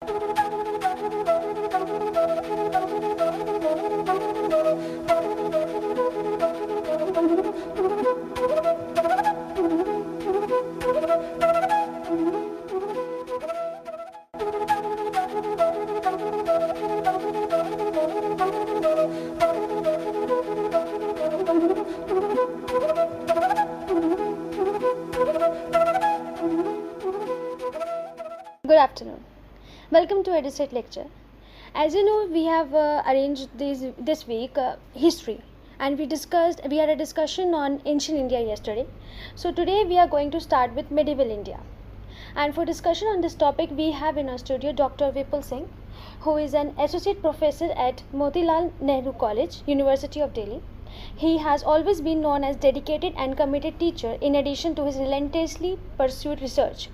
Good afternoon. Welcome to Edustate lecture. As you know, we have arranged this week history, and we had a discussion on ancient India yesterday. So today we are going to start with medieval India. And for discussion on this topic, we have in our studio Dr. Vipul Singh, who is an associate professor at Motilal Nehru College, University of Delhi. He has always been known as dedicated and committed teacher in addition to his relentlessly pursued research.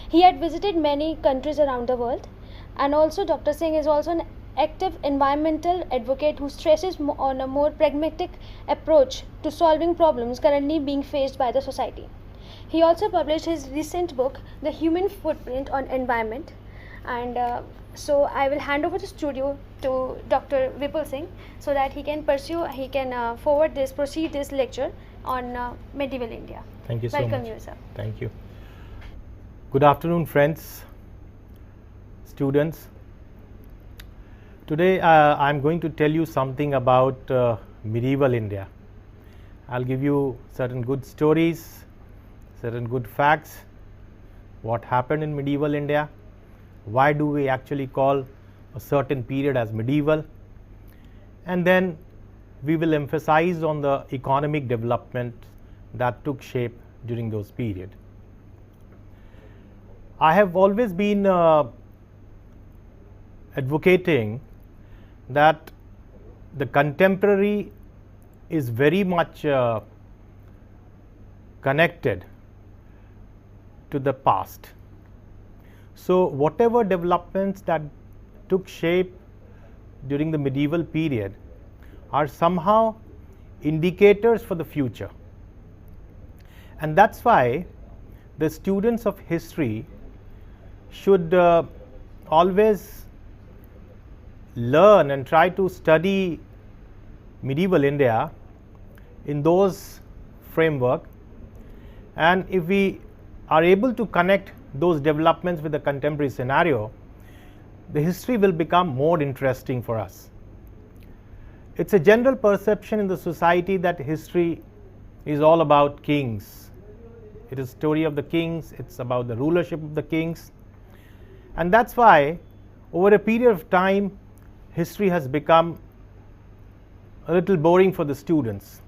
He had visited many countries around the world, and also Dr. Singh is also an active environmental advocate who stresses on a more pragmatic approach to solving problems currently being faced by the society. He also published his recent book, The Human Footprint on Environment, and so I will hand over the studio to Dr. Vipul Singh so that he can proceed this lecture on medieval India. Thank you so much. Welcome you, sir. Thank you. Good afternoon, friends, students. Today I'm going to tell you something about medieval India. I'll give you certain good stories, certain good facts, what happened in medieval India, why do we actually call a certain period as medieval, and then we will emphasize on the economic development that took shape during those periods. I have always been advocating that the contemporary is very much connected to the past. So whatever developments that took shape during the medieval period are somehow indicators for the future. And that's why the students of history should always learn and try to study medieval India in those framework, and if we are able to connect those developments with the contemporary scenario, the history will become more interesting for us. It's a general perception in the society that history is all about kings. It is a story of the kings, it's about the rulership of the kings. And that's why over a period of time, history has become a little boring for the students.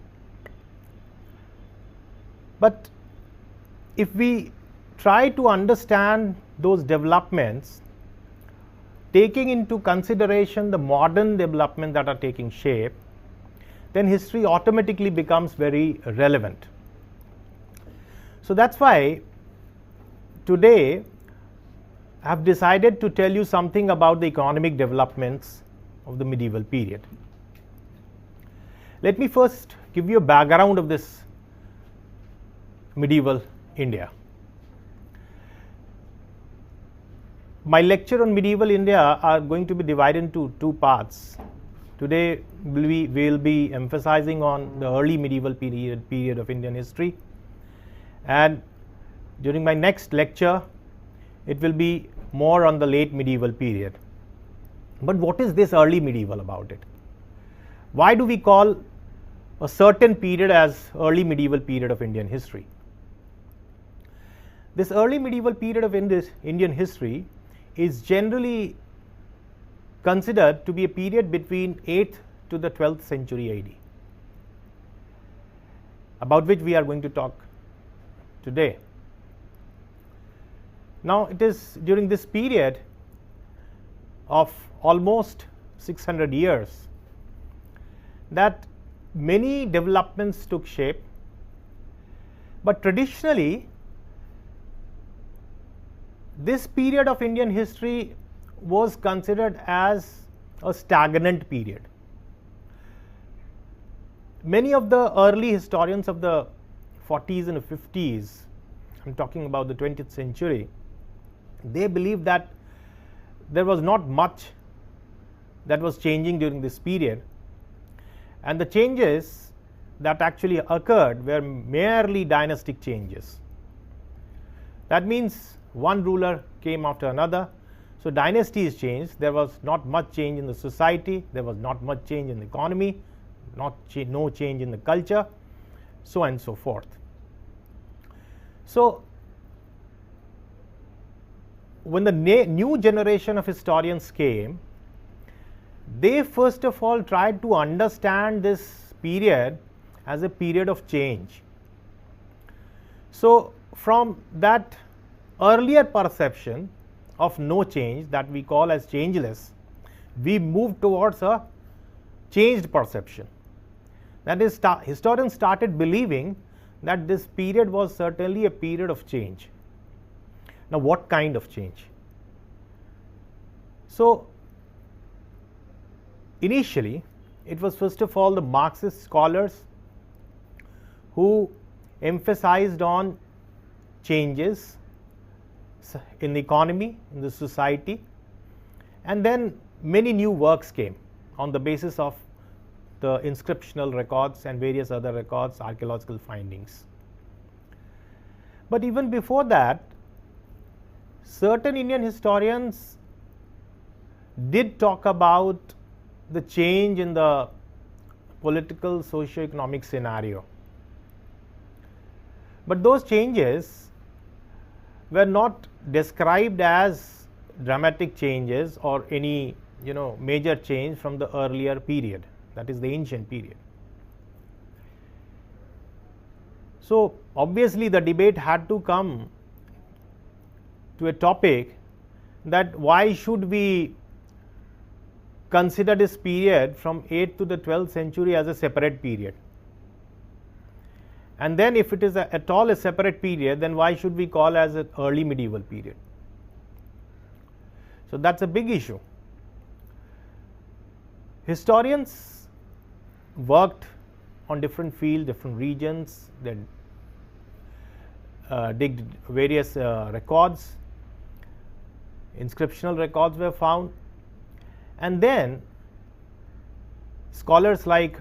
But if we try to understand those developments, taking into consideration the modern developments that are taking shape, then history automatically becomes very relevant. So that's why today I have decided to tell you something about the economic developments of the medieval period. Let me first give you a background of this medieval India. My lecture on medieval India are going to be divided into two parts. Today we will be emphasizing on the early medieval period of Indian history, and during my next lecture it will be more on the late medieval period. But what is this early medieval about it? Why do we call a certain period as early medieval period of Indian history? This early medieval period of Indian history is generally considered to be a period between 8th to the 12th century AD, about which we are going to talk today. Now it is during this period of almost 600 years that many developments took shape, but traditionally this period of Indian history was considered as a stagnant period. Many of the early historians of the 40s and 50s, I'm talking about the 20th century, they believe that there was not much that was changing during this period, and the changes that actually occurred were merely dynastic changes. That means one ruler came after another. So dynasties changed. There was not much change in the society. There was not much change in the economy. No change in the culture, so on and so forth. So when the new generation of historians came, they first of all tried to understand this period as a period of change. So from that earlier perception of no change that we call as changeless, we moved towards a changed perception. That is, historians started believing that this period was certainly a period of change. Now, what kind of change? So, initially, it was first of all the Marxist scholars who emphasized on changes in the economy, in the society, and then many new works came on the basis of the inscriptional records and various other records, archaeological findings. But even before that, certain Indian historians did talk about the change in the political socio-economic scenario. But those changes were not described as dramatic changes or any major change from the earlier period, that is the ancient period. So obviously the debate had to come to a topic that why should we consider this period from 8th to the 12th century as a separate period, and then if it is at all a separate period, then why should we call as an early medieval period? So that's a big issue. Historians worked on different fields, different regions. They digged various records. Inscriptional records were found, and then scholars like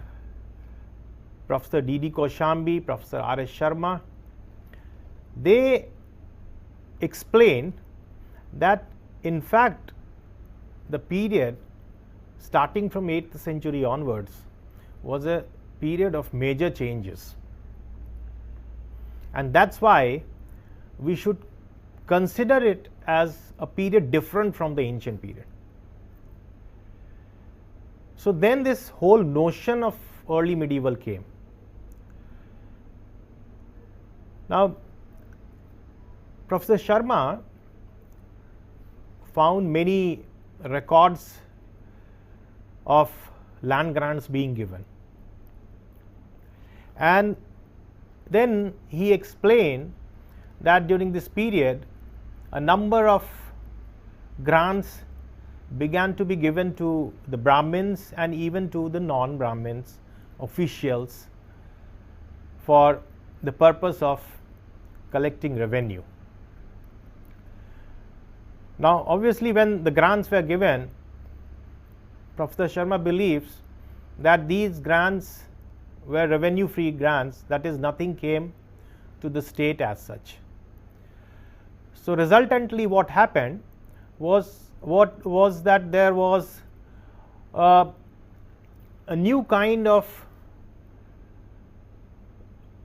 Professor D.D. Koshambi, Professor R.S. Sharma, they explained that in fact the period starting from 8th century onwards was a period of major changes, and that's why we should consider it as a period different from the ancient period. So then this whole notion of early medieval came. Now, Professor Sharma found many records of land grants being given, and then he explained that during this period a number of grants began to be given to the Brahmins and even to the non-Brahmins officials for the purpose of collecting revenue. Now obviously when the grants were given, Professor Sharma believes that these grants were revenue free grants, that is, nothing came to the state as such. So resultantly what happened was that there was a new kind of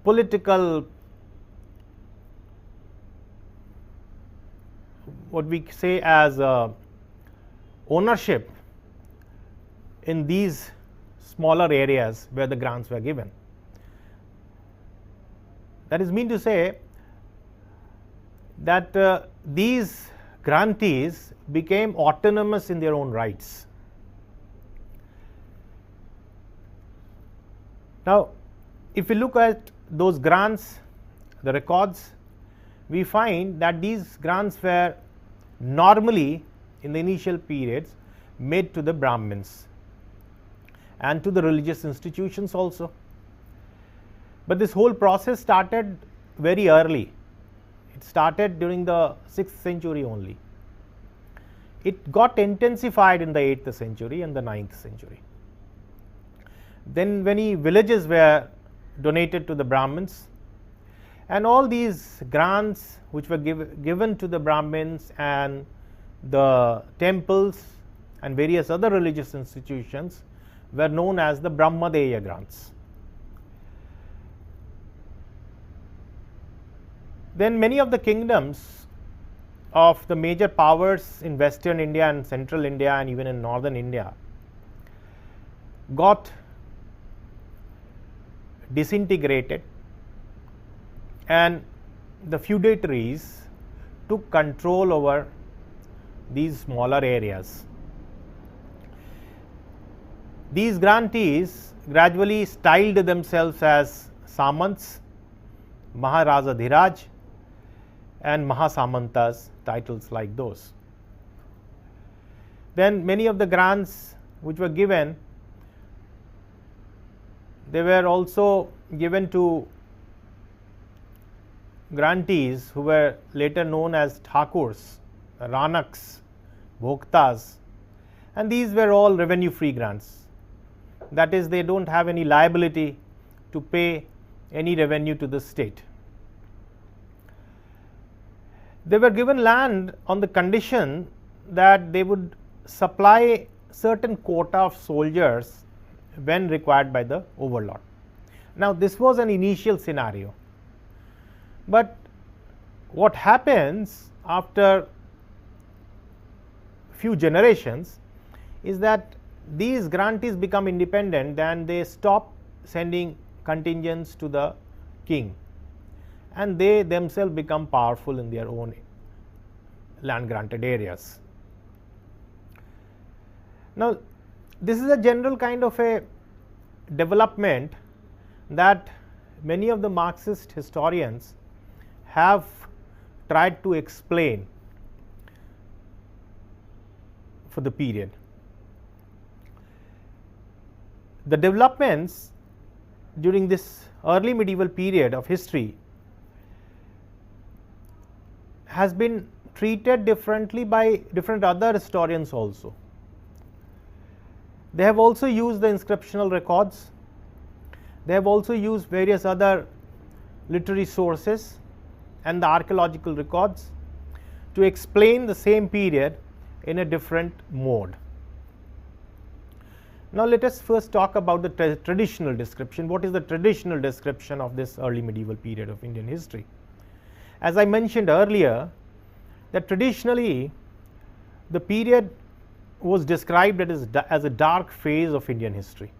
political, what we say as ownership in these smaller areas where the grants were given. That is mean to say that these grantees became autonomous in their own rights. Now, if we look at those grants, the records, we find that these grants were normally in the initial periods made to the Brahmins and to the religious institutions also. But this whole process started very early. It started during the 6th century only. it got intensified in the 8th century and the 9th century. Then many villages were donated to the Brahmins, and all these grants which were given to the Brahmins and the temples and various other religious institutions were known as the Brahmadeya grants. Then many of the kingdoms of the major powers in Western India and Central India and even in Northern India got disintegrated, and the feudatories took control over these smaller areas. These grantees gradually styled themselves as Samants, Maharaja Dhiraj, and Mahasamantas, titles like those. Then many of the grants which were given, they were also given to grantees who were later known as Thakurs, Ranaks, Bhoktas, and these were all revenue free grants. That is, they don't have any liability to pay any revenue to the state. They were given land on the condition that they would supply certain quota of soldiers when required by the overlord. Now, this was an initial scenario, but what happens after few generations is that these grantees become independent and they stop sending contingents to the king, and they themselves become powerful in their own land granted areas. Now, this is a general kind of a development that many of the Marxist historians have tried to explain for the period. The developments during this early medieval period of history has been treated differently by different other historians also. They have also used the inscriptional records. They have also used various other literary sources and the archaeological records to explain the same period in a different mode. Now, let us first talk about the traditional description. What is the traditional description of this early medieval period of Indian history? As I mentioned earlier, that traditionally the period was described as a dark phase of Indian history,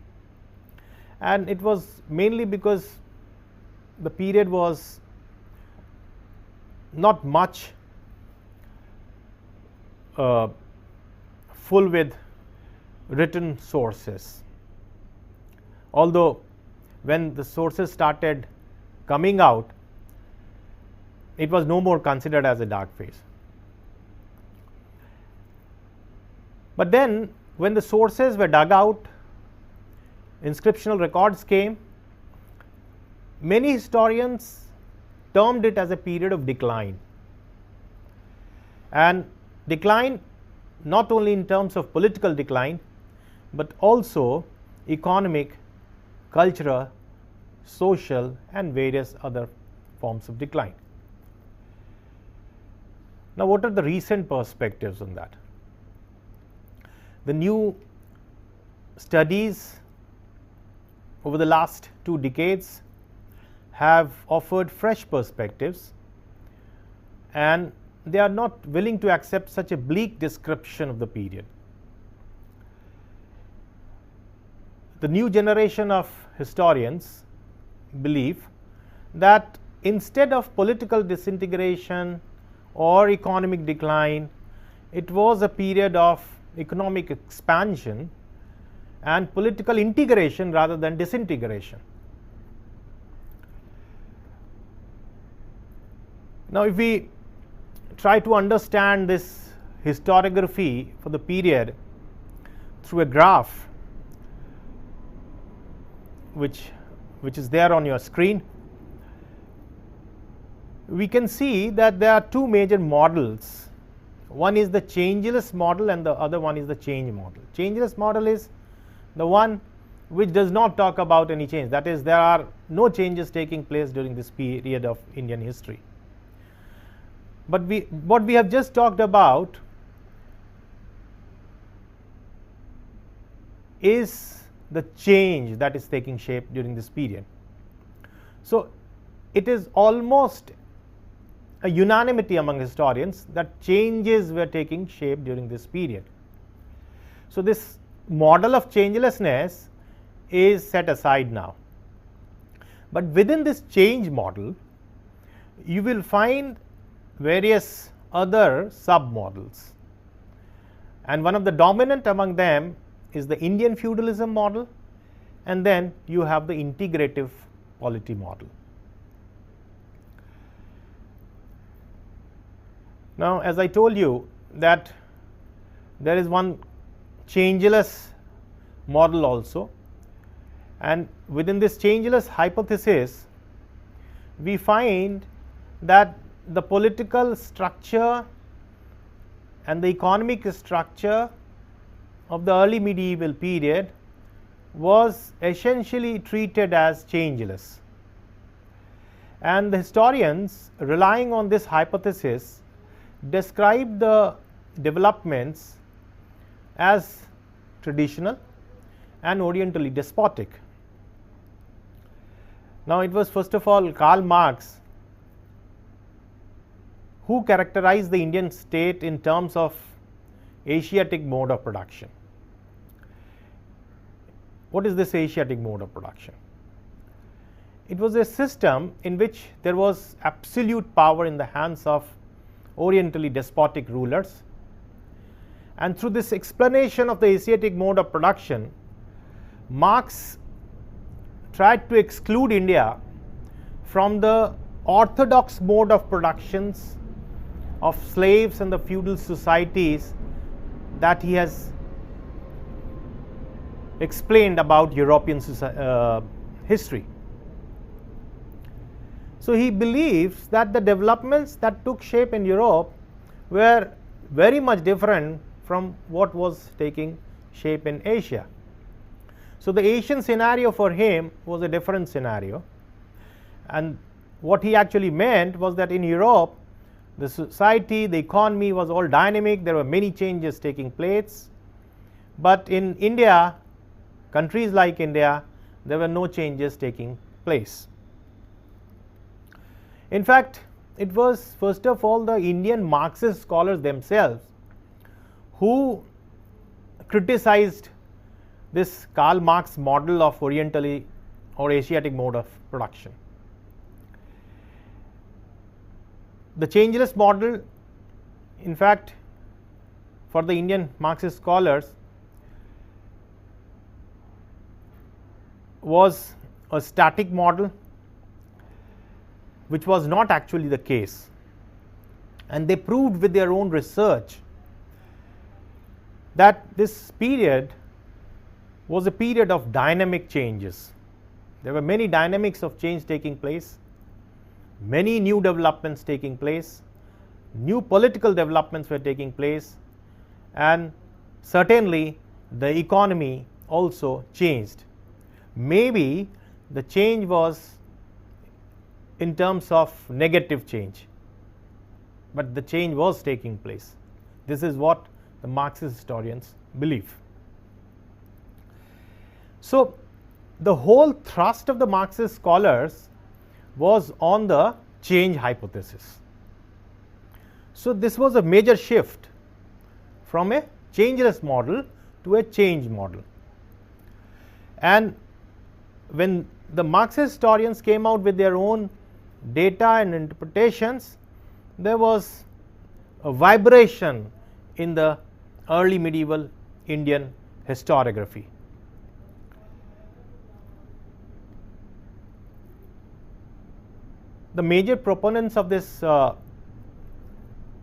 and it was mainly because the period was not much full with written sources, although when the sources started coming out, it was no more considered as a dark phase. But then when the sources were dug out, inscriptional records came, many historians termed it as a period of decline, and decline not only in terms of political decline, but also economic, cultural, social, and various other forms of decline. Now, what are the recent perspectives on that? The new studies over the last 2 decades have offered fresh perspectives, and they are not willing to accept such a bleak description of the period. The new generation of historians believe that instead of political disintegration or economic decline, it was a period of economic expansion and political integration rather than disintegration. Now, if we try to understand this historiography for the period through a graph which is there on your screen, we can see that there are 2 major models One is the changeless model and the other one is the change model. Changeless model is the one which does not talk about any change. That is, there are no changes taking place during this period of Indian history. But what we have just talked about is the change that is taking shape during this period. So it is almost a unanimity among historians that changes were taking shape during this period. So this model of changelessness is set aside now. But within this change model, you will find various other sub-models. And one of the dominant among them is the Indian feudalism model, and then you have the integrative polity model. Now, as I told you that there is one changeless model also, and within this changeless hypothesis, we find that the political structure and the economic structure of the early medieval period was essentially treated as changeless. And the historians, relying on this hypothesis, describe the developments as traditional and orientally despotic. Now, it was first of all Karl Marx who characterized the Indian state in terms of Asiatic mode of production. What is this Asiatic mode of production? It was a system in which there was absolute power in the hands of orientally despotic rulers, and through this explanation of the Asiatic mode of production, Marx tried to exclude India from the orthodox mode of productions of slaves and the feudal societies that he has explained about European history. So he believes that the developments that took shape in Europe were very much different from what was taking shape in Asia. So the Asian scenario for him was a different scenario, and what he actually meant was that in Europe the society, the economy was all dynamic, there were many changes taking place, but in India, countries like India, there were no changes taking place. In fact, it was first of all the Indian Marxist scholars themselves who criticized this Karl Marx model of Orientally or Asiatic mode of production. The changeless model, in fact, for the Indian Marxist scholars, was a static model, which was not actually the case, and they proved with their own research that this period was a period of dynamic changes. There were many dynamics of change taking place, many new developments taking place, new political developments were taking place, and certainly the economy also changed. Maybe the change was in terms of negative change, but the change was taking place. This is what the Marxist historians believe. So the whole thrust of the Marxist scholars was on the change hypothesis. So this was a major shift from a changeless model to a change model. And when the Marxist historians came out with their own data and interpretations, there was a vibration in the early medieval Indian historiography. The major proponents of this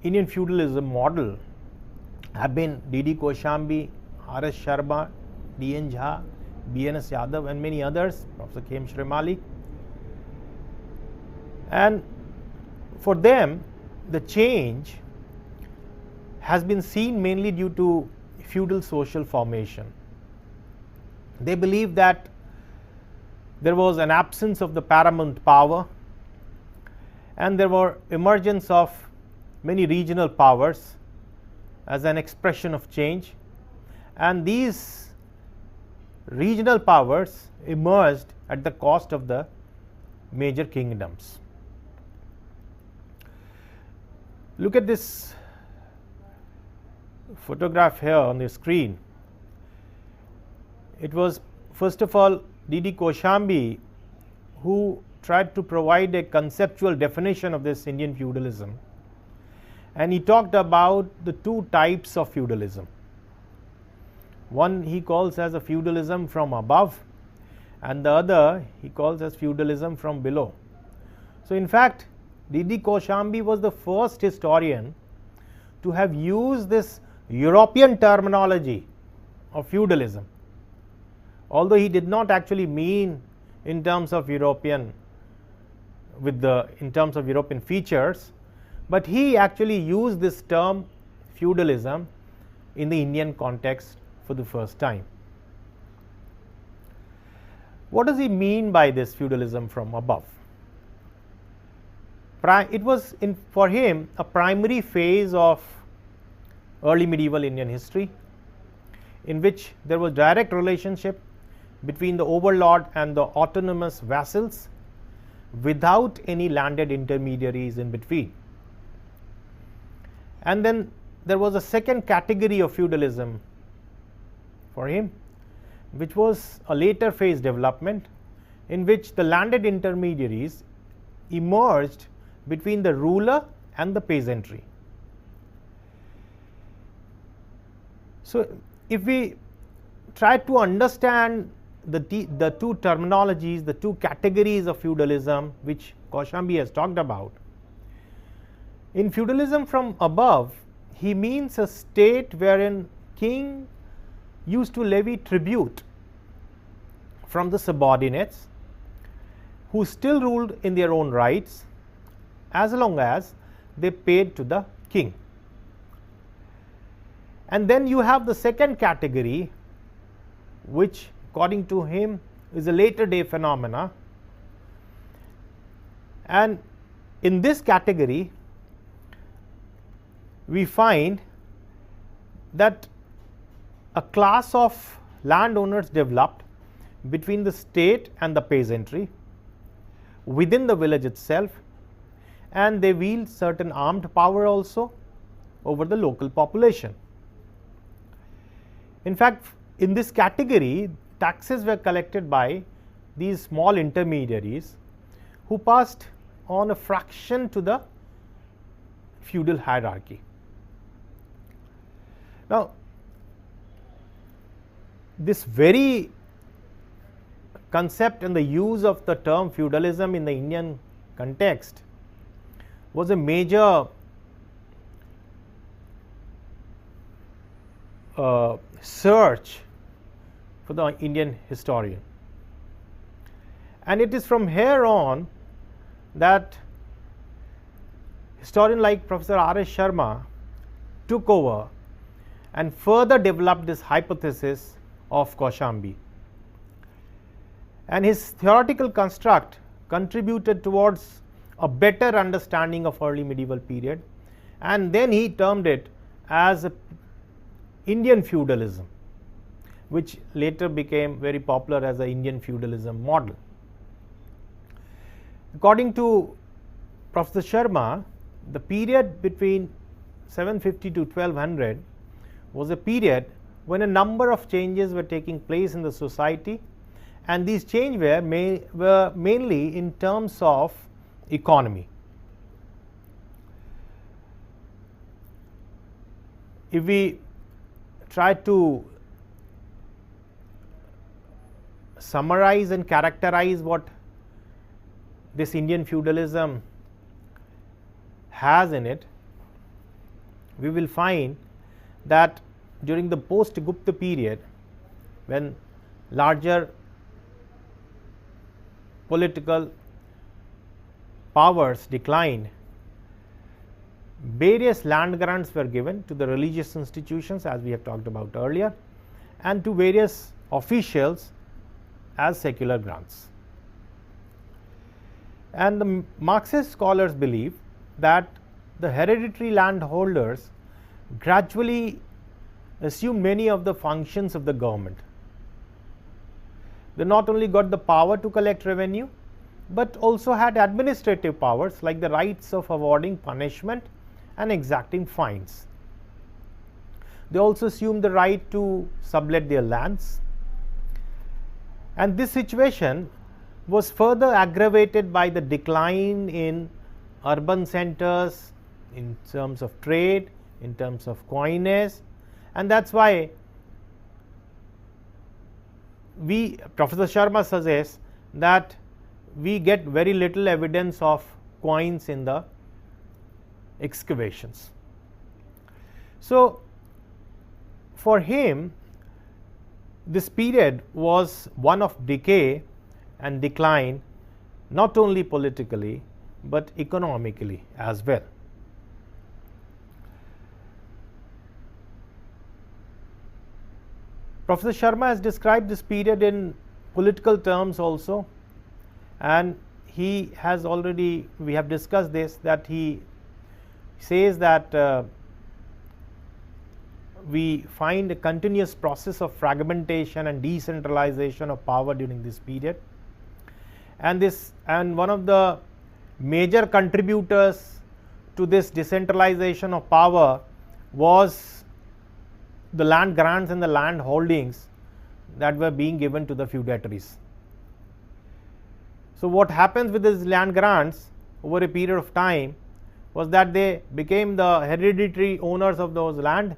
Indian feudalism model have been D.D. Koshambi, R.S. Sharma, D.N. Jha, B.N.S. Yadav, and many others, Professor K.M. Shrimali. And for them, the change has been seen mainly due to feudal social formation. They believe that there was an absence of the paramount power, and there were emergence of many regional powers as an expression of change, and these regional powers emerged at the cost of the major kingdoms. Look at this photograph here on the screen. It was first of all D.D. Koshambi who tried to provide a conceptual definition of this Indian feudalism, and he talked about the two types of feudalism. One he calls as a feudalism from above, and the other he calls as feudalism from below. So in fact, D.D. Koshambi was the first historian to have used this European terminology of feudalism, although he did not actually mean in terms of European in terms of European features, but he actually used this term feudalism in the Indian context for the first time. What does he mean by this feudalism from above? It was for him a primary phase of early medieval Indian history, in which there was direct relationship between the overlord and the autonomous vassals without any landed intermediaries in between. And then there was a second category of feudalism for him, which was a later phase development in which the landed intermediaries emerged between the ruler and the peasantry. So if we try to understand the two terminologies, the two categories of feudalism which Koshambi has talked about, in feudalism from above, he means a state wherein king used to levy tribute from the subordinates who still ruled in their own rights as long as they paid to the king. And then you have the second category, which according to him is a later day phenomena, and in this category we find that a class of landowners developed between the state and the peasantry within the village itself, and they wield certain armed power also over the local population. In fact, in this category, taxes were collected by these small intermediaries who passed on a fraction to the feudal hierarchy. Now, this very concept and the use of the term feudalism in the Indian context was a major search for the Indian historian, and it is from here on that historian like Professor R.S. Sharma took over and further developed this hypothesis of Koshambi, and his theoretical construct contributed towards a better understanding of early medieval period, and then he termed it as Indian feudalism, which later became very popular as the Indian feudalism model. According to Professor Sharma, the period between 750 to 1200 was a period when a number of changes were taking place in the society, and these changes were mainly in terms of economy. If we try to summarize and characterize what this Indian feudalism has in it, we will find that during the post-Gupta period, when larger political powers declined, various land grants were given to the religious institutions, as we have talked about earlier, and to various officials as secular grants. And the Marxist scholars believe that the hereditary landholders gradually assumed many of the functions of the government. They not only got the power to collect revenue, but also had administrative powers like the rights of awarding punishment and exacting fines. They also assumed the right to sublet their lands. And this situation was further aggravated by the decline in urban centers in terms of trade, in terms of coinage, and that's why Professor Sharma suggests that we get very little evidence of coins in the excavations. So, for him, this period was one of decay and decline, not only politically but economically as well. Professor Sharma has described this period in political terms also, and he has already, we have discussed this, that he says that we find a continuous process of fragmentation and decentralization of power during this period, and one of the major contributors to this decentralization of power was the land grants and the land holdings that were being given to the feudatories. So, what happens with these land grants over a period of time was that they became the hereditary owners of those land,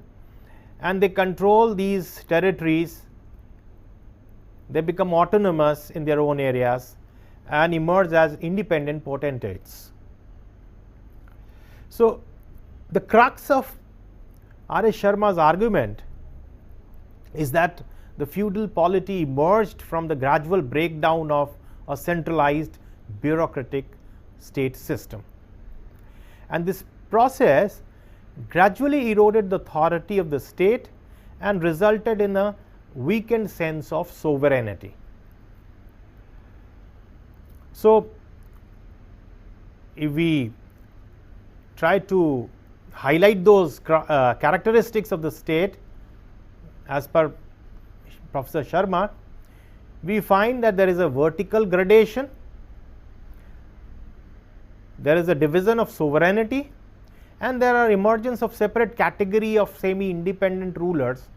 and they control these territories. They become autonomous in their own areas and emerge as independent potentates. So, the crux of R.S. Sharma's argument is that the feudal polity emerged from the gradual breakdown of a centralized bureaucratic state system, and this process gradually eroded the authority of the state and resulted in a weakened sense of sovereignty. So, if we try to highlight those characteristics of the state as per Professor Sharma, we find that there is a vertical gradation, there is a division of sovereignty, and there are emergence of separate category of semi-independent rulers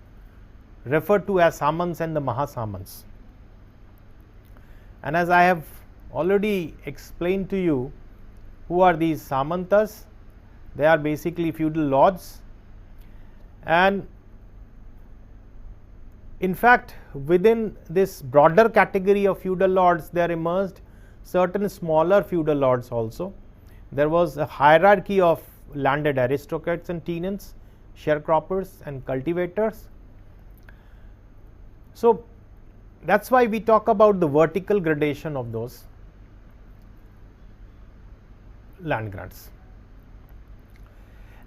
referred to as Samans and the Mahasamans. And as I have already explained to you, who are these Samantas? They are basically feudal lords, and in fact within this broader category of feudal lords there emerged certain smaller feudal lords also. There was a hierarchy of landed aristocrats and tenants, sharecroppers and cultivators. So, that is why we talk about the vertical gradation of those land grants.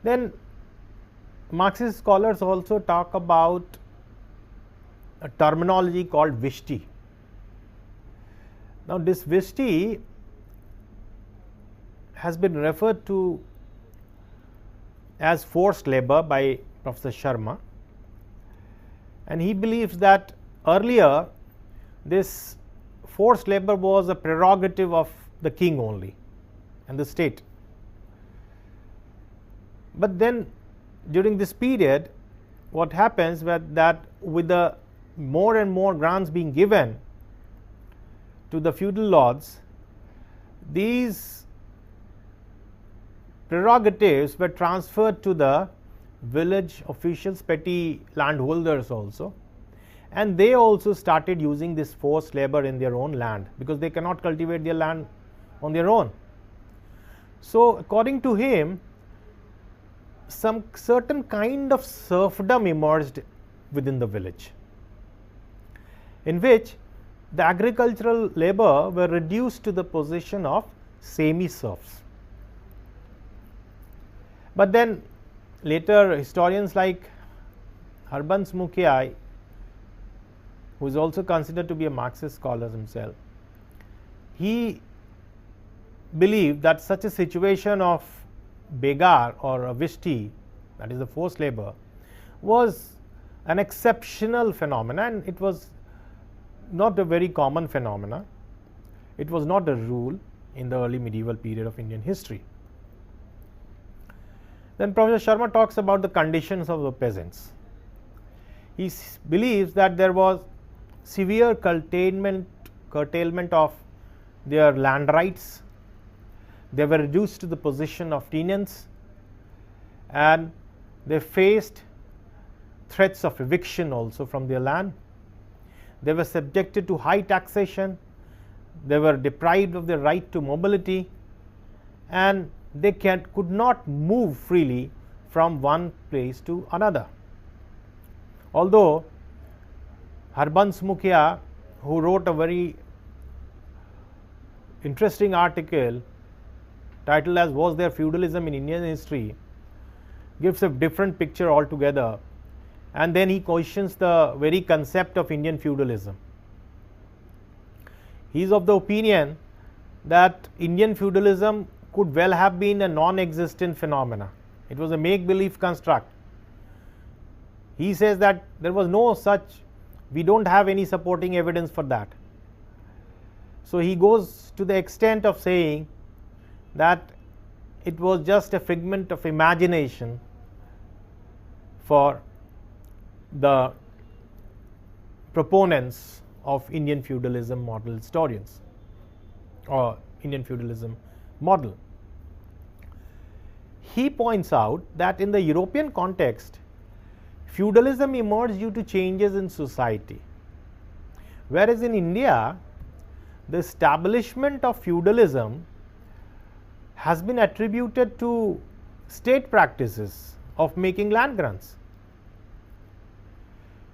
Then Marxist scholars also talk about a terminology called Vishti. Now, this Vishti has been referred to as forced labor by Professor Sharma, and he believes that earlier this forced labor was a prerogative of the king only and the state. But then during this period, what happens that with the more and more grants being given to the feudal lords, these prerogatives were transferred to the village officials, petty landholders also, and they also started using this forced labor in their own land because they cannot cultivate their land on their own. So, according to him, some certain kind of serfdom emerged within the village, in which the agricultural labor were reduced to the position of semi-serfs. But then later historians like Urbanization, who is also considered to be a Marxist scholar himself, he believed that such a situation of begar or a vishti, that is the forced labor, was an exceptional phenomenon. It was not a very common phenomena. It was not a rule in the early medieval period of Indian history. Then Professor Sharma talks about the conditions of the peasants. He believes that there was severe curtailment of their land rights. They were reduced to the position of tenants, and they faced threats of eviction also from their land. They were subjected to high taxation. They were deprived of their right to mobility, and they could not move freely from one place to another. Although Urbanization, who wrote a very interesting article titled as "Was There Feudalism in Indian History?", gives a different picture altogether, and then he questions the very concept of Indian feudalism. He is of the opinion that Indian feudalism could well have been a non-existent phenomena. It was a make-believe construct. He says that there was no such, we don't have any supporting evidence for that. So he goes to the extent of saying that it was just a figment of imagination for the proponents of Indian feudalism model historians or Indian feudalism model. He points out that in the European context, feudalism emerged due to changes in society, whereas in India, the establishment of feudalism has been attributed to state practices of making land grants.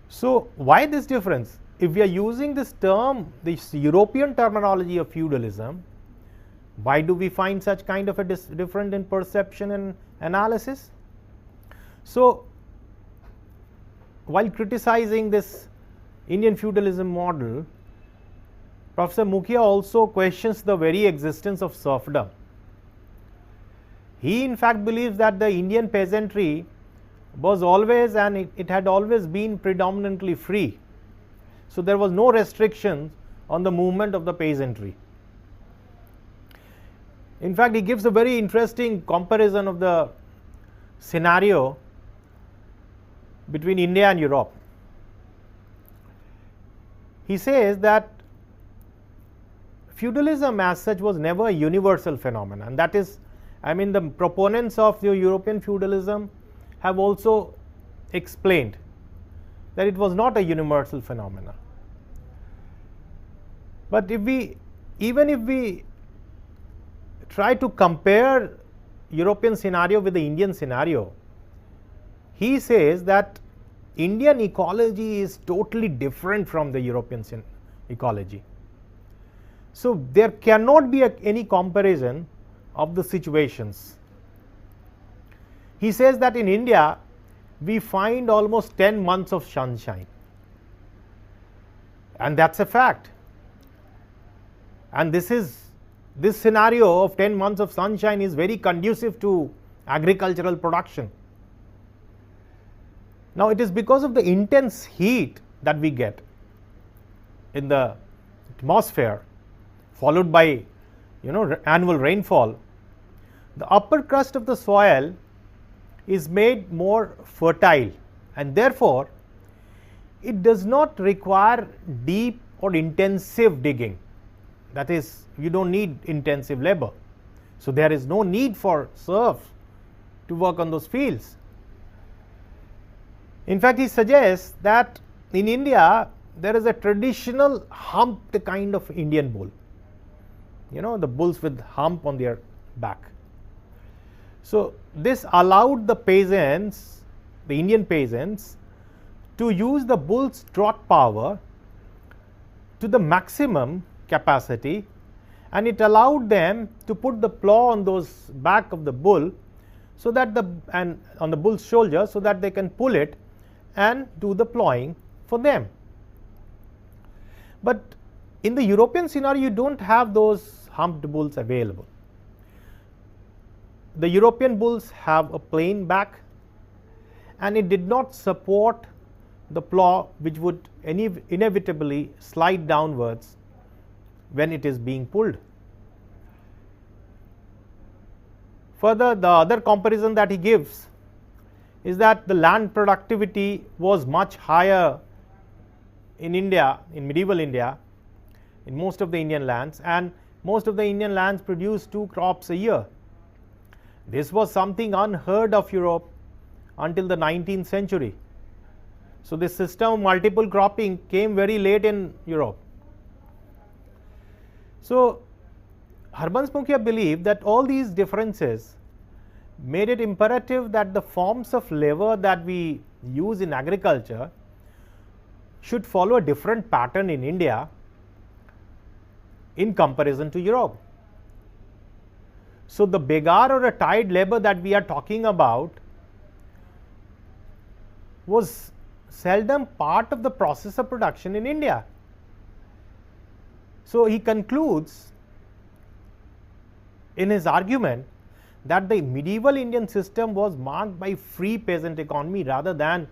So, why this difference? If we are using this term, this European terminology of feudalism, why do we find such kind of a difference in perception and analysis? So, while criticizing this Indian feudalism model, Professor Mukhia also questions the very existence of serfdom. He in fact believes that the Indian peasantry was always, and it had always been, predominantly free. So, there was no restriction on the movement of the peasantry. In fact, he gives a very interesting comparison of the scenario between India and Europe. He says that feudalism as such was never a universal phenomenon, and that is, the proponents of the European feudalism have also explained that it was not a universal phenomenon. But even if we try to compare European scenario with the Indian scenario, he says that Indian ecology is totally different from the European ecology. So, there cannot be any comparison of the situations. He says that in India, we find almost 10 months of sunshine, and that's a fact. And this scenario of 10 months of sunshine is very conducive to agricultural production. Now, it is because of the intense heat that we get in the atmosphere, followed by annual rainfall. The upper crust of the soil is made more fertile, and therefore it does not require deep or intensive digging. That is, you don't need intensive labor. So, there is no need for serfs to work on those fields. In fact, he suggests that in India there is a traditional humped kind of Indian bull, the bulls with hump on their back. So, this allowed the peasants, the Indian peasants, to use the bull's trot power to the maximum capacity, and it allowed them to put the plow on those back of the bull so that on the bull's shoulder, so that they can pull it and do the plowing for them. But in the European scenario, you don't have those humped bulls available. The European bulls have a plain back, and it did not support the plow, which would inevitably slide downwards when it is being pulled. Further, the other comparison that he gives is that the land productivity was much higher in India, in medieval India, in most of the Indian lands, and most of the Indian lands produced 2 crops a year. This was something unheard of Europe until the 19th century. So this system of multiple cropping came very late in Europe. So Harbans-Mukhia believed that all these differences made it imperative that the forms of labor that we use in agriculture should follow a different pattern in India in comparison to Europe. So the begar or a tied labor that we are talking about was seldom part of the process of production in India. So he concludes in his argument that the medieval Indian system was marked by free peasant economy rather than,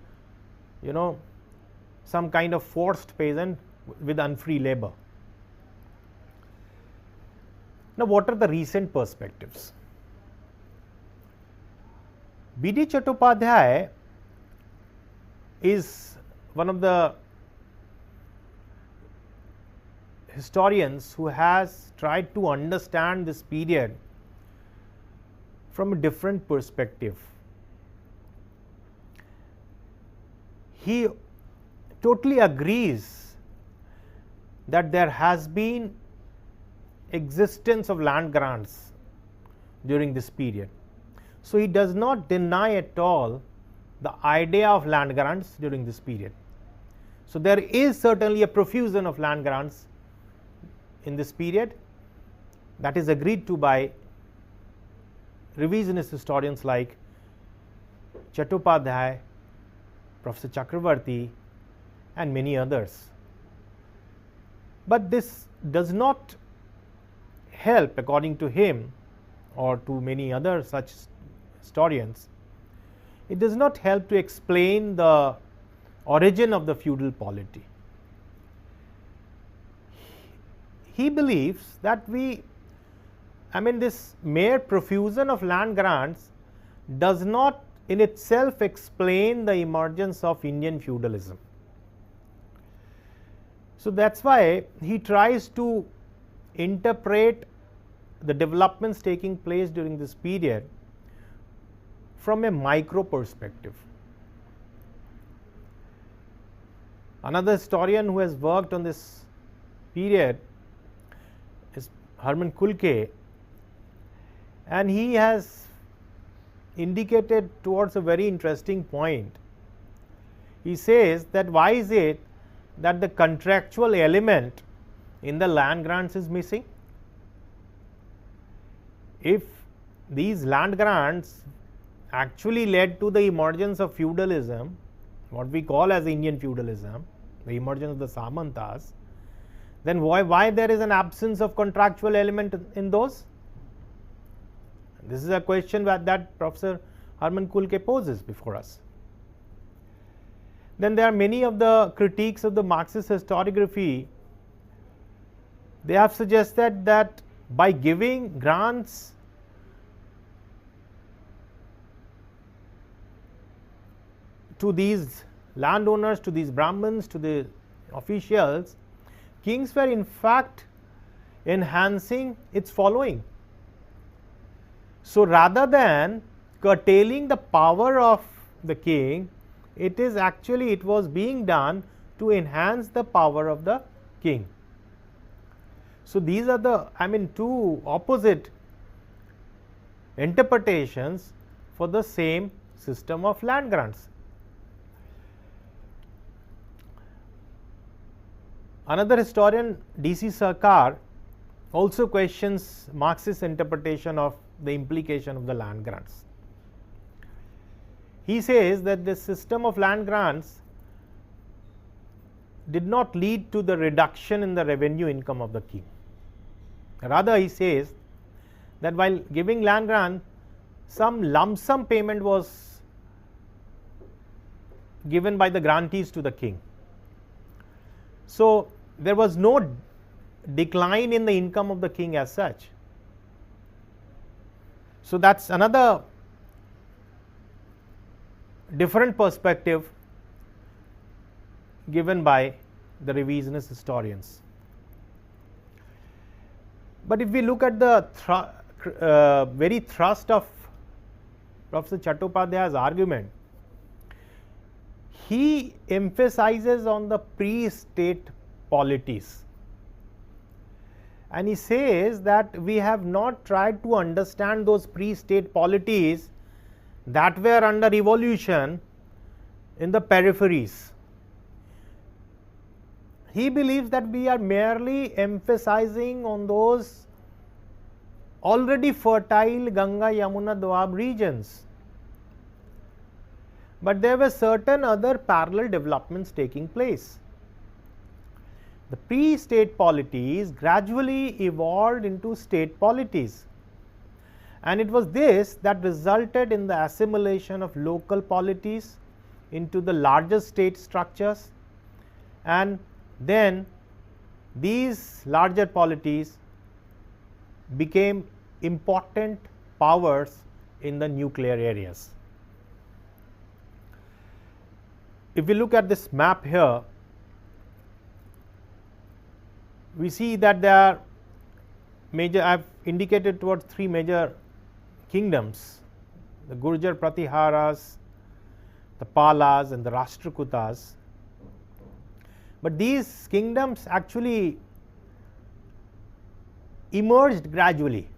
some kind of forced peasant with unfree labor. Now, what are the recent perspectives? B.D. Chattopadhyay is one of the historians who has tried to understand this period from a different perspective. He totally agrees that there has been existence of land grants during this period. So he does not deny at all the idea of land grants during this period. So there is certainly a profusion of land grants in this period that is agreed to by revisionist historians like Chattopadhyay, Professor Chakravarti, and many others. But this does not help, according to him or to many other such historians, it does not help to explain the origin of the feudal polity. He believes that this mere profusion of land grants does not in itself explain the emergence of Indian feudalism. So that's why he tries to interpret the developments taking place during this period from a micro perspective. Another historian who has worked on this period is Hermann Kulke, and he has indicated towards a very interesting point. He says that why is it that the contractual element in the land grants is missing? If these land grants actually led to the emergence of feudalism, what we call as Indian feudalism, the emergence of the Samantas, then why there is an absence of contractual element in those? This is a question that Professor Hermann Kulke poses before us. Then there are many of the critiques of the Marxist historiography. They have suggested that by giving grants to these landowners, to these Brahmins, to the officials, kings were in fact enhancing its following. So rather than curtailing the power of the king, it was being done to enhance the power of the king. So these are the two opposite interpretations for the same system of land grants. Another historian, D.C. Sarkar, also questions Marxist interpretation of the implication of the land grants. he says that this system of land grants did not lead to the reduction in the revenue income of the king. Rather, he says that while giving land grant, some lump sum payment was given by the grantees to the king. So, there was no decline in the income of the king as such. So, that is another different perspective given by the revisionist historians. But if we look at the very thrust of Professor Chattopadhyay's argument, he emphasizes on the pre-state polities, and he says that we have not tried to understand those pre-state polities that were under evolution in the peripheries. He believes that we are merely emphasizing on those already fertile Ganga, Yamuna, Doab regions, but there were certain other parallel developments taking place. The pre-state polities gradually evolved into state polities, and it was this that resulted in the assimilation of local polities into the larger state structures, and then these larger polities became important powers in the nuclear areas. If we look at this map here, we see that there are major, I have indicated towards three major kingdoms, the Gurjar Pratiharas, the Palas and the Rashtrakutas. But these kingdoms actually emerged gradually.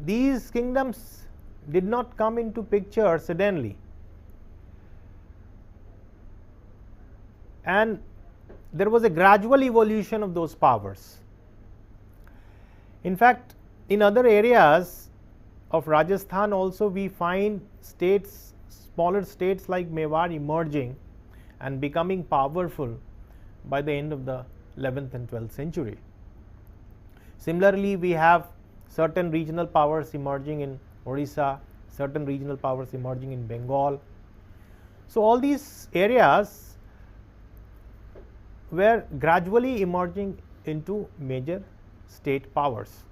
These kingdoms did not come into picture suddenly, and there was a gradual evolution of those powers. In fact, in other areas of Rajasthan also we find states, smaller states like Mewar emerging and becoming powerful by the end of the 11th and 12th century. Similarly, we have certain regional powers emerging in Orissa, certain regional powers emerging in Bengal. So, all these areas were gradually emerging into major state powers.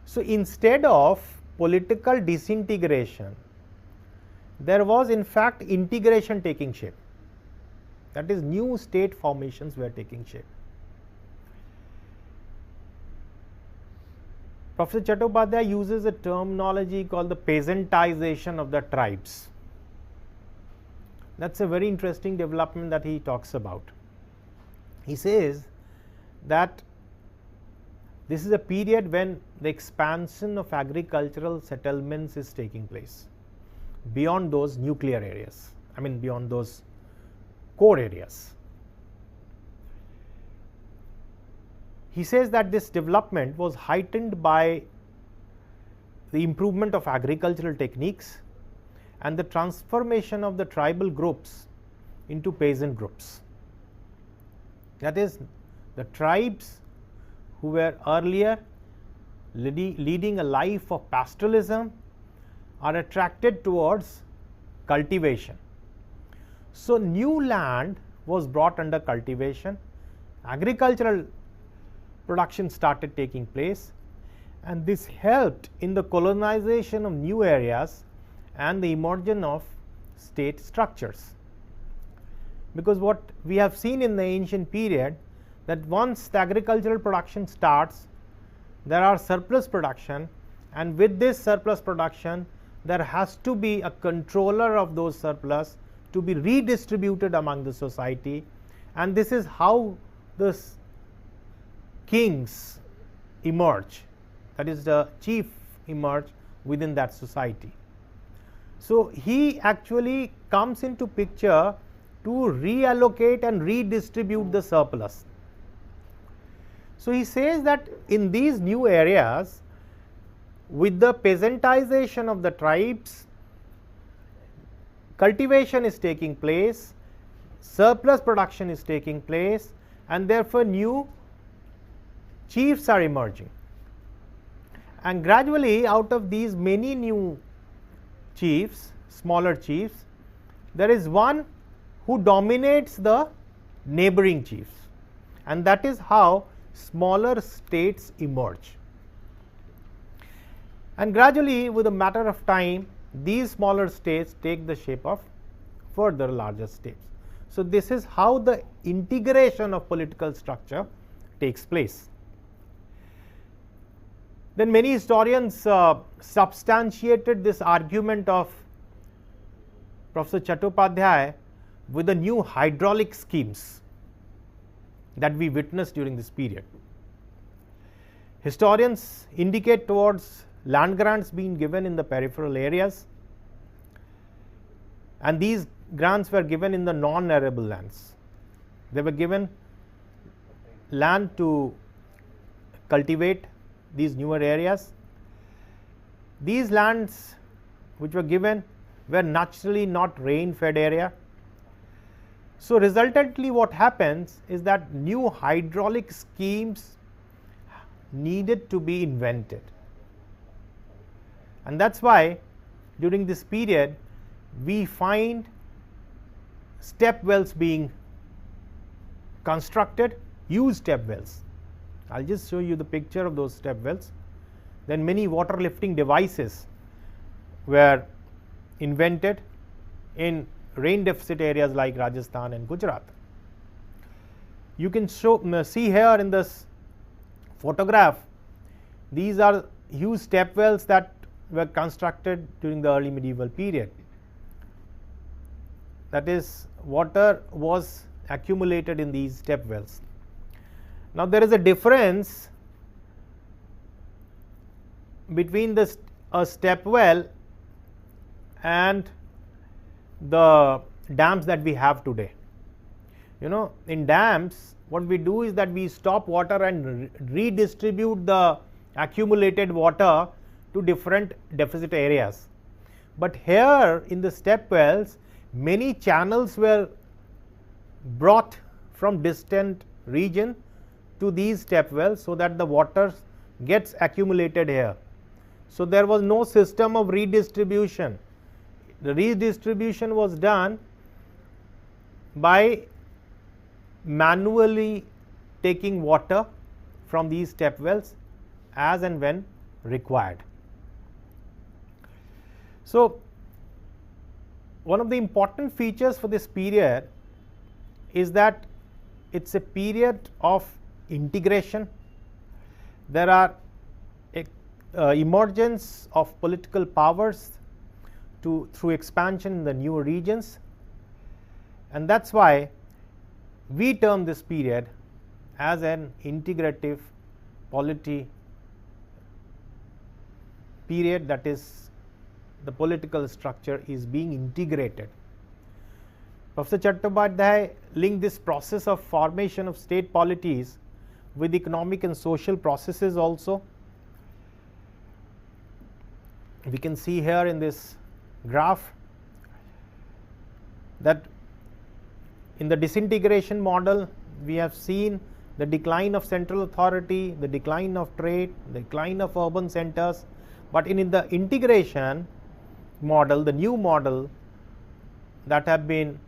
So, instead of political disintegration, there was in fact integration taking shape, that is, new state formations were taking shape. Professor Chattopadhyay uses a terminology called the peasantization of the tribes. That is a very interesting development that he talks about. He says that this is a period when the expansion of agricultural settlements is taking place beyond those nuclear areas, I mean beyond those core areas. He says that this development was heightened by the improvement of agricultural techniques and the transformation of the tribal groups into peasant groups. That is, the tribes who were earlier leading a life of pastoralism are attracted towards cultivation. So, new land was brought under cultivation, agricultural production started taking place, and this helped in the colonization of new areas and the emergence of state structures. Because what we have seen in the ancient period, that once the agricultural production starts, there are surplus production, and with this surplus production there has to be a controller of those surplus to be redistributed among the society, and this is how the kings emerge, that is, the chief emerge within that society. So, he actually comes into picture to reallocate and redistribute the surplus. So, he says that in these new areas with the peasantization of the tribes, cultivation is taking place, surplus production is taking place, and therefore new chiefs are emerging. And gradually, out of these many new chiefs, smaller chiefs, there is one who dominates the neighboring chiefs, and that is how smaller states emerge. And gradually, with a matter of time, these smaller states take the shape of further larger states. So, this is how the integration of political structure takes place. Then many historians substantiated this argument of Professor Chattopadhyay with the new hydraulic schemes that we witnessed during this period. Historians indicate towards land grants being given in the peripheral areas, and these grants were given in the non-arable lands. They were given land to cultivate these newer areas. These lands which were given were naturally not rain fed area. So, resultantly what happens is that new hydraulic schemes needed to be invented, and that is why during this period we find step wells being constructed, huge step wells. I will just show you the picture of those step wells. Then many water lifting devices were invented in rain deficit areas like Rajasthan and Gujarat. You can see here in this photograph, these are huge step wells that were constructed during the early medieval period. That is, water was accumulated in these step wells. Now, there is a difference between a step well and the dams that we have today. In dams, what we do is that we stop water and redistribute the accumulated water to different deficit areas. But here in the step wells, many channels were brought from distant region to these step wells, so that the water gets accumulated here. So, there was no system of redistribution. The redistribution was done by manually taking water from these step wells as and when required. So, one of the important features for this period is that it is a period of integration. There are emergence of political powers through expansion in the new regions, and that is why we term this period as an integrative polity period, that is, the political structure is being integrated. Professor Chattopadhyay linked this process of formation of state polities with economic and social processes also. We can see here in this graph that in the disintegration model we have seen the decline of central authority, the decline of trade, the decline of urban centers, but in the integration model, the new model that have been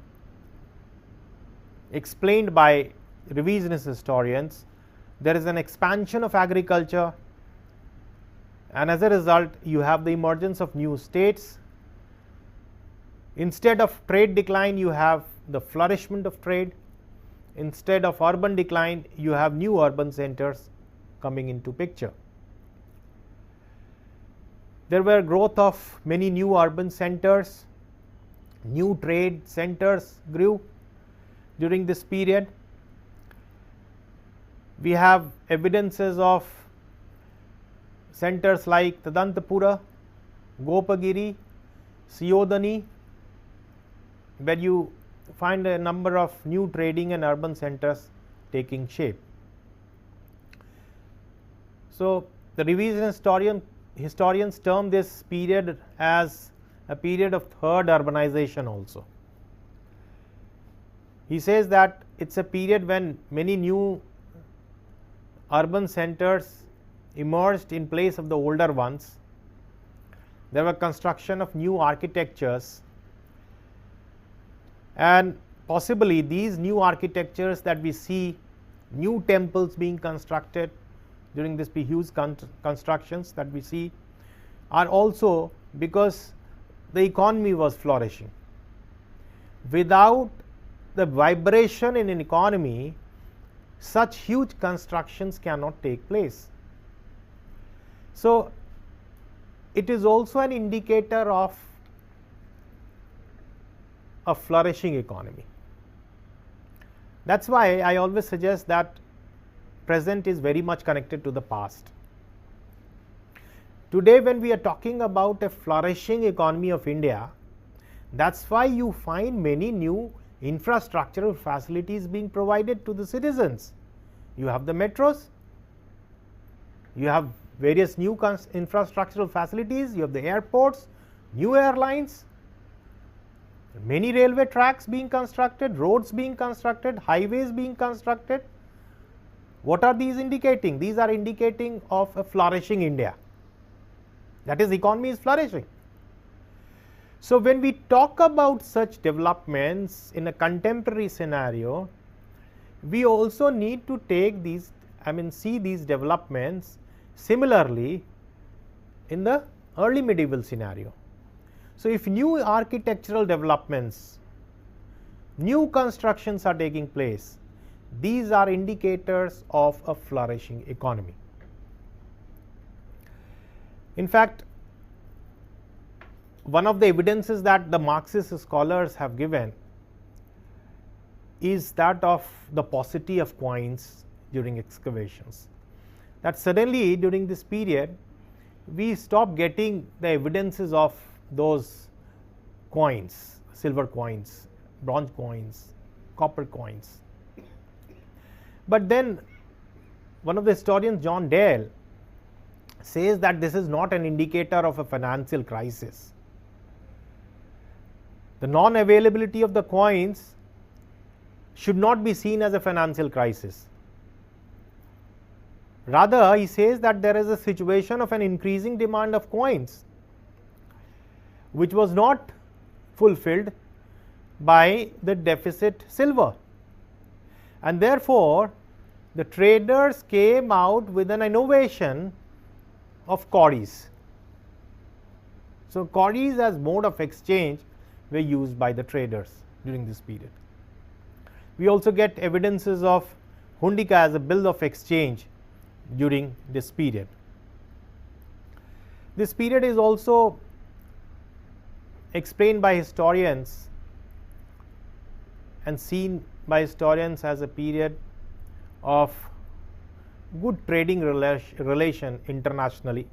explained by revisionist historians, there is an expansion of agriculture, and as a result you have the emergence of new states. Instead of trade decline, you have the flourishment of trade. Instead of urban decline, you have new urban centers coming into picture. There were growth of many new urban centers, new trade centers grew during this period. We have evidences of centers like Tadantapura, Gopagiri, Siyodani, where you find a number of new trading and urban centers taking shape. So, the revisionist historian historians term this period as a period of third urbanization also. He says that it's a period when many new urban centers emerged in place of the older ones. There were construction of new architectures, and possibly these new architectures that we see, new temples being constructed during this huge constructions that we see, are also because the economy was flourishing. Without the vibration in an economy, such huge constructions cannot take place. So, it is also an indicator of a flourishing economy. That is why I always suggest that present is very much connected to the past. Today, when we are talking about a flourishing economy of India, that is why you find many new infrastructural facilities being provided to the citizens. You have the metros, you have various new infrastructural facilities, you have the airports, new airlines, many railway tracks being constructed, roads being constructed, highways being constructed. What are these indicating? These are indicating of a flourishing India. That is, economy is flourishing. So, when we talk about such developments in a contemporary scenario, we also need to take these, see these developments similarly in the early medieval scenario. So, if new architectural developments, new constructions are taking place, these are indicators of a flourishing economy. In fact, one of the evidences that the Marxist scholars have given is that of the paucity of coins during excavations. That suddenly during this period, we stop getting the evidences of those coins, silver coins, bronze coins, copper coins. But then one of the historians, John Dale, says that this is not an indicator of a financial crisis. The non-availability of the coins should not be seen as a financial crisis. Rather, he says that there is a situation of an increasing demand of coins, which was not fulfilled by the deficit silver. And therefore, the traders came out with an innovation of cowries. So, cowries as mode of exchange were used by the traders during this period. We also get evidences of hundika as a bill of exchange during this period. This period is also explained by historians and seen by historians as a period of good trading relation internationally.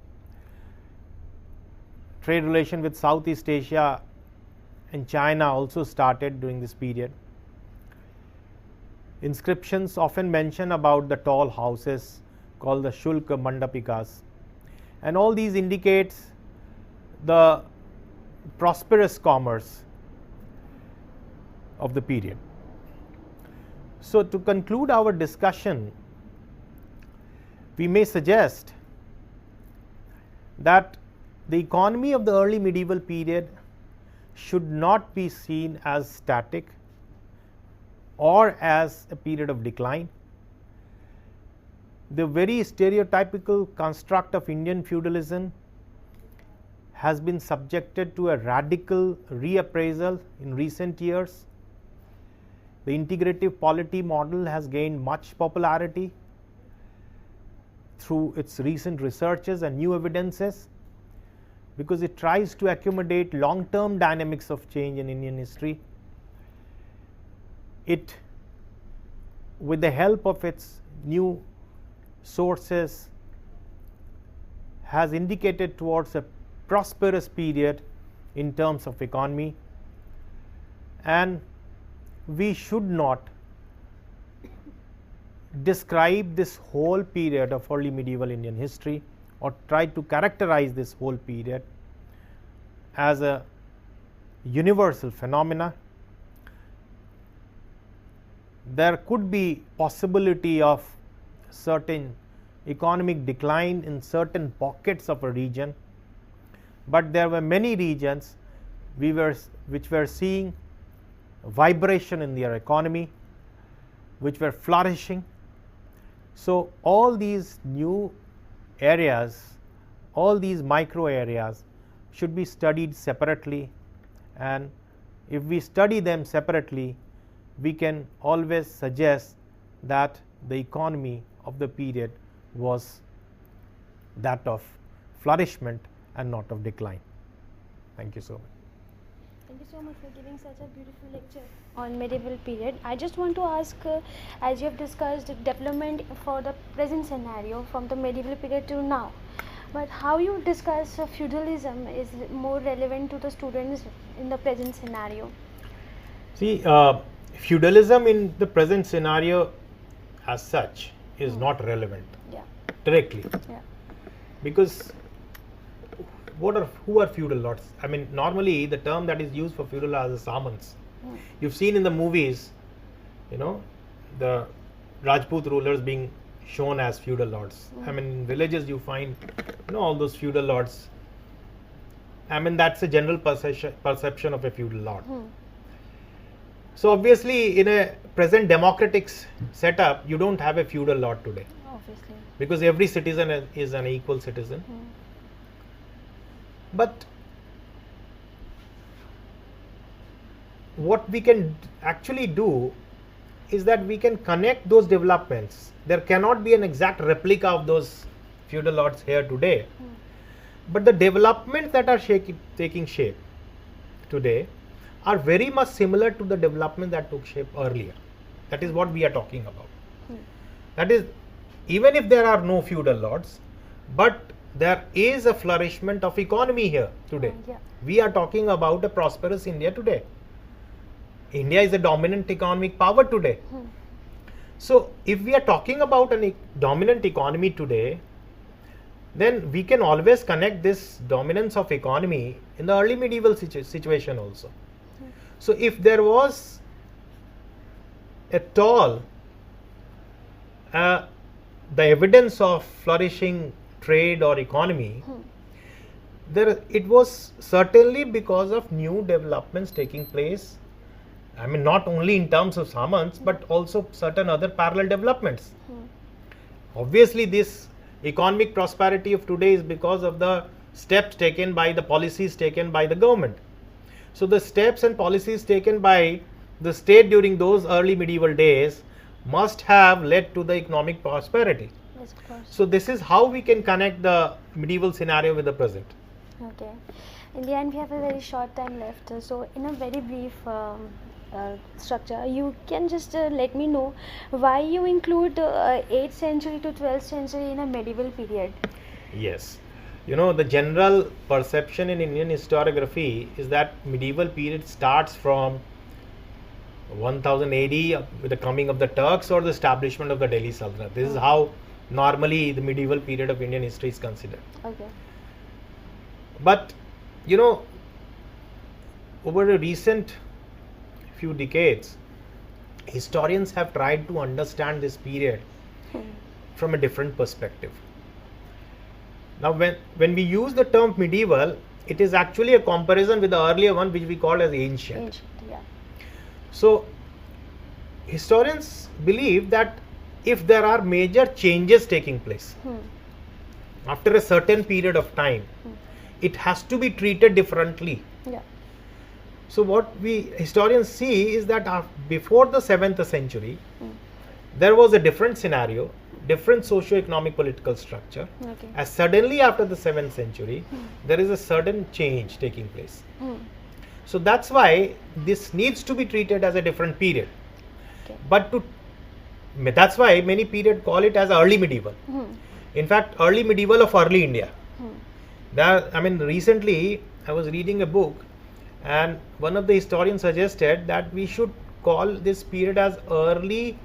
Trade relation with Southeast Asia and China also started during this period. Inscriptions often mention about the tall houses called the Shulka Mandapikas, and all these indicates the prosperous commerce of the period. So, to conclude our discussion, we may suggest that the economy of the early medieval period should not be seen as static or as a period of decline. The very stereotypical construct of Indian feudalism has been subjected to a radical reappraisal in recent years. The integrative polity model has gained much popularity through its recent researches and new evidences, because it tries to accommodate long-term dynamics of change in Indian history. It, with the help of its new sources, has indicated towards a prosperous period in terms of economy, and we should not describe this whole period of early medieval Indian history or try to characterize this whole period as a universal phenomena. There could be possibility of certain economic decline in certain pockets of a region, but there were many regions which were seeing vibration in their economy, which were flourishing. So all these new areas, all these micro areas should be studied separately, and if we study them separately, we can always suggest that the economy of the period was that of flourishment and not of decline. Thank you so much. Thank you so much for giving such a beautiful lecture on medieval period. I just want to ask, as you have discussed development for the present scenario from the medieval period to now, but how you discuss feudalism is more relevant to the students in the present scenario? See, feudalism in the present scenario as such is not relevant directly, because who are feudal lords? I mean, normally the term that is used for feudal are the Samans. You've seen in the movies, the Rajput rulers being shown as feudal lords. I mean, in villages you find all those feudal lords. I mean, that's a general perception of a feudal lord. So obviously in a present democratic setup, you don't have a feudal lord today, Obviously. because every citizen is an equal citizen. But what we can actually do is that we can connect those developments. There cannot be an exact replica of those feudal lords here today, but the developments that are taking shape today are very much similar to the development that took shape earlier. That is what we are talking about. That is, even if there are no feudal lords, but there is a flourishment of economy here today. We are talking about a prosperous India today. India is a dominant economic power today. So if we are talking about a dominant economy today, then we can always connect this dominance of economy in the early medieval situation also. So if there was at all the evidence of flourishing trade or economy, it was certainly because of new developments taking place. I mean, not only in terms of Samans, but also certain other parallel developments. Obviously, this economic prosperity of today is because of the steps taken by the policies taken by the government. So the steps and policies taken by the state during those early medieval days must have led to the economic prosperity. Yes, of course. So this is how we can connect the medieval scenario with the present. Okay. In the end, we have a very short time left. So in a very brief structure, you can just let me know why you include 8th century to 12th century in a medieval period. Yes. The general perception in Indian historiography is that medieval period starts from 1000 AD with the coming of the Turks or the establishment of the Delhi Sultanate. This is how normally the medieval period of Indian history is considered. Okay. But over a recent few decades, historians have tried to understand this period from a different perspective. Now when we use the term medieval, it is actually a comparison with the earlier one, which we call as ancient. Ancient, yeah. So historians believe that if there are major changes taking place after a certain period of time, it has to be treated differently. Yeah. So what we historians see is that before the 7th century, there was a different scenario, different socio-economic political structure. Okay. As suddenly after the 7th century, there is a sudden change taking place. So that's why this needs to be treated as a different period. Okay. But that's why many periods call it as early medieval. In fact, early medieval of early India. Recently I was reading a book, and one of the historians suggested that we should call this period as early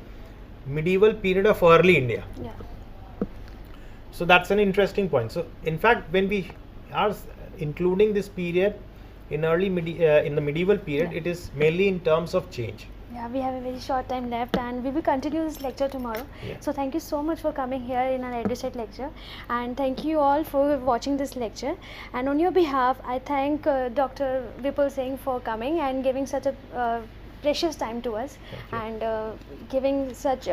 medieval period of early India. Yeah. So that's an interesting point. So in fact, when we are including this period in in the medieval period, Yeah. it is mainly in terms of change. Yeah, we have a very short time left and we will continue this lecture tomorrow. Yeah. So thank you so much for coming here in an EduSet lecture, and thank you all for watching this lecture. And on your behalf, I thank Dr. Vipul Singh for coming and giving such a precious time to us, Thank and giving such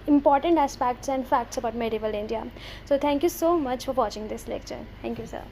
important aspects and facts about medieval India. So thank you so much for watching this lecture. Thank you, sir.